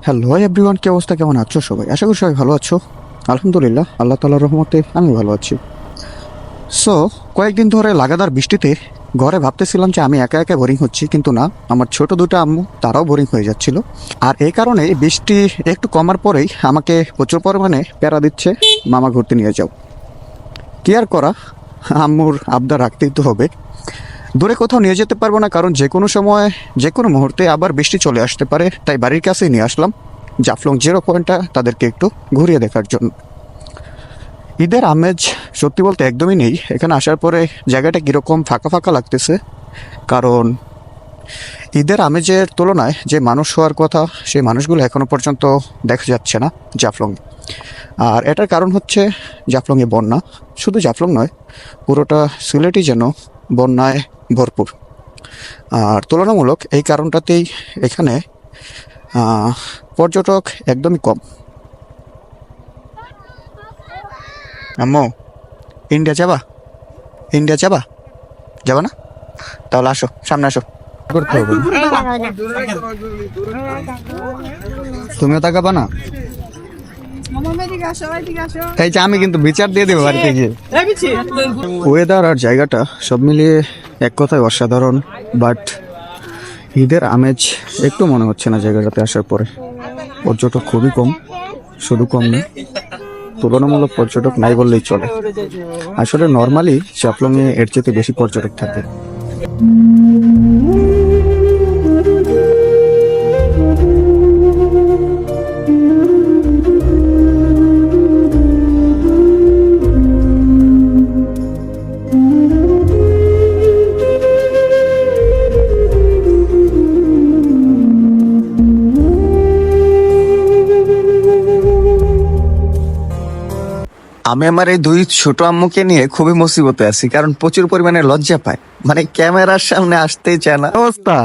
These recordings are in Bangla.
হ্যালো এভরিওয়ান, কি অবস্থা, কেমন আছো সবাই? আশা করি সবাই ভালো আছো। আলহামদুলিল্লাহ, আল্লাহ তাআলার রহমতে আমি ভালো আছি। সো কয়েকদিন ধরে লাগাতার বৃষ্টিতে ঘরে ভাবতেছিলাম যে আমি একা একা বোরিং হচ্ছি, কিন্তু না, আমার ছোট দুটো আম্মু তারাও বোরিং হয়ে যাচ্ছিল। আর এই কারণে বৃষ্টি একটু কমার পরেই আমাকে প্রচুর পরিমাণে প্যারা দিচ্ছে, মামা ঘুরতে নিয়ে যাও। কি আর করা, আম্মুর আবদার রাখতেই তো হবে। দূরে কোথাও নিয়ে যেতে পারবো না, কারণ যে কোনো সময় যে কোনো মুহূর্তে আবার বৃষ্টি চলে আসতে পারে। তাই বাড়ির কাছেই নিয়ে আসলাম জাফলং 0 পয়েন্টটা তাদেরকে একটু ঘুরিয়ে দেখার জন্য। ঈদের আমেজ সত্যি বলতে একদমই নেই এখানে আসার পরে। জায়গাটা কীরকম ফাঁকা ফাঁকা লাগতেছে, কারণ ঈদের আমেজের তুলনায় যে মানুষ হওয়ার কথা সেই মানুষগুলো এখনও পর্যন্ত দেখা যাচ্ছে না জাফলং। আর এটার কারণ হচ্ছে জাফলংয়ে বন্যা। শুধু জাফলং নয়, পুরোটা সিলেটই যেন বন্যায় ভরপুর। আর তুলনামূলক এই কারণটাতেই এখানে পর্যটক একদমই কম। আম্মু, ইন্ডিয়া যাবা? ইন্ডিয়া যাবা? যাবা না? তাহলে আসো, সামনে আসো। করতে হবে, তুমিও তাকাবা না। এই যে আমি কিন্তু বিচার দিয়ে দেবো বাড়িতে গিয়ে। ওয়েদার আর জায়গাটা সব মিলিয়ে এক কথায় অসাধারণ, বাট ঈদের আমেজ একটু মনে হচ্ছে না জায়গাটাতে আসার পরে। পর্যটক খুবই কম, শুধু কম না, তুলনামূলক পর্যটক নাই বললেই চলে। আসলে নর্মালি জাফলংয়ে এর চেয়ে বেশি পর্যটক থাকে। আমি আমার এই দুই ছোট আম্মুকে নিয়ে খুবই মুসিবতে আছি, কারণ প্রচুর পরিমাণে লজ্জা পায়, মানে ক্যামেরার সামনে আসতেই চায় না। অবস্থা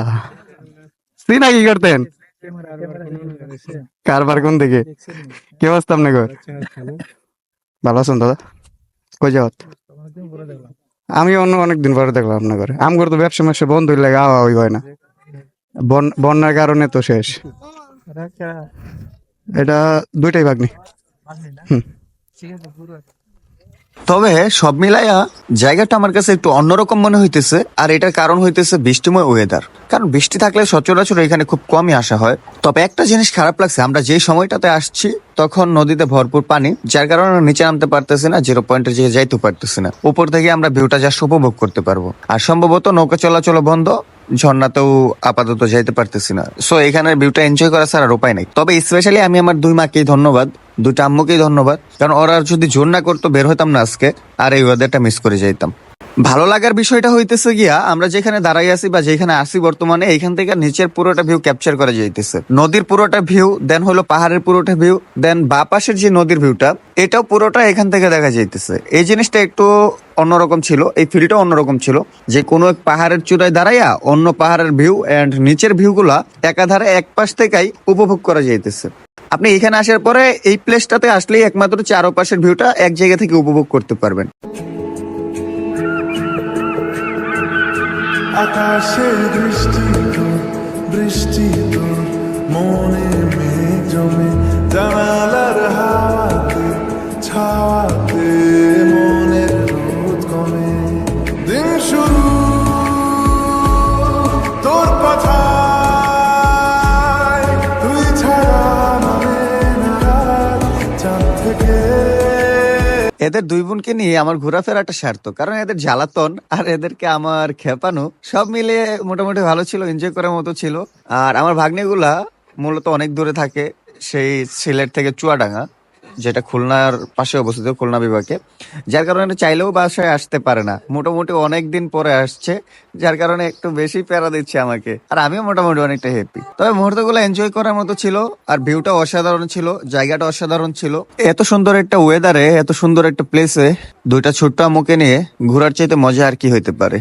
সিনা কি করতেন? কারবার কোন দিকে? কি অবস্থা আপনার? ভালো আছেন দাদা? কই যাওয়াত? আমি অনেকদিন পরে দেখলাম আপনার ঘরে। আমগর তো ব্যবসা ম্যাবসা বন্ধ হইলে আওয়া ওই হয় না, বন্যার কারণে তো শেষ। এটা দুইটাই ভাগ্নি। হুম। তবে সব মিলাইয়া জায়গাটা আমার কাছে একটু অন্যরকম মনে হইতেছে, আর এটার কারণ হইতেছে বৃষ্টিময় ওয়েদার। কারণ বৃষ্টি থাকলে সচরাচর এখানে খুব কমই আসা হয়। তবে একটা জিনিস খারাপ লাগছে, আমরা যে সময়টাতে আসছি তখন নদীতে ভরপুর পানি, যার কারণে নিচে নামতে পারতেছি না, 0 পয়েন্টের দিকে যাইতে পারতেছি না। উপর থেকে আমরা ভিউটা জাস্ট উপভোগ করতে পারবো। আর সম্ভবত নৌকা চলাচল বন্ধ, ঝর্ণাতেও আপাতত যাইতে পারতেছি না। সো এখানের ভিউটা এনজয় করা ছাড়া আর উপায় নাই। তবে স্পেশালি আমি আমার দুই মাকেই ধন্যবাদ, দুইটা আম্মুকেই ধন্যবাদ, কারণ ওরা যদি জোর না করতো বের হইতাম না আজকে, আর এই ওয়েদারটা মিস করে যাইতাম। ভালো লাগার বিষয়টা হইতেছে গিয়া আমরা যেখানে দাঁড়াই আছি বা যেখানে আসি বর্তমানে, এইখান থেকে নিচের পুরোটা ভিউ ক্যাপচার করা যাইতেছে। নদীর পুরোটা ভিউ, দেন হলো পাহাড়ের পুরোটা ভিউ, দেন বা পাশের যে নদীর ভিউটা এটাও পুরোটা এখান থেকে দেখা যাইতেছে। এই জিনিসটা একটু অন্যরকম ছিল, এই ফিলটা অন্যরকম ছিল, যে কোনো এক পাহাড়ের চূড়ায় দাঁড়াইয়া অন্য পাহাড়ের ভিউ এন্ড নিচের ভিউগুলা একাধারে এক পাশ থেকেই উপভোগ করা যাইতেছে। আপনি এখানে আসার পরে এই প্লেসটাতে আসলেই একমাত্র চারপাশের ভিউটা এক জায়গা থেকে উপভোগ করতে পারবেন। আকাশে দৃষ্টি তোর, বৃষ্টি তোর মনে মেঘ জমে, জানালার হাওয়াতে ছাওয়াতে মনের রোদ কমে। দিন শুরু তোর কথায়, তুই ছাড়া নামে না রাত চাঁদ থেকে। এদের দুই বোনকে নিয়ে আমার ঘোরাফেরাটা সার্থক, কারণ এদের জ্বালাতন আর এদেরকে আমার খেপানো সব মিলিয়ে মোটামুটি ভালো ছিল, এনজয় করার মতো ছিল। আর আমার ভাগ্নেগুলা মূলত অনেক দূরে থাকে, সেই সিলেট থেকে চুয়াডাঙ্গা, যেটা খুলনার পাশে অবস্থিত, খুলনা বিভাগে, যার কারণে চাইলেও বাসায় আসতে পারে না। মোটামুটি অনেক দিন পরে আসছে, যার কারণে একটু বেশি প্যারা দিচ্ছে আমাকে, আর আমিও মোটামুটি অনেকটা হ্যাপি। তবে মুহূর্তগুলো এনজয় করার মতো ছিল, আর ভিউটা অসাধারণ ছিল, জায়গাটা অসাধারণ ছিল। এত সুন্দর একটা ওয়েদারে, এত সুন্দর একটা প্লেসে দুইটা ছোট্ট আমুকে নিয়ে ঘোরার চাইতে মজা আর কি হইতে পারে।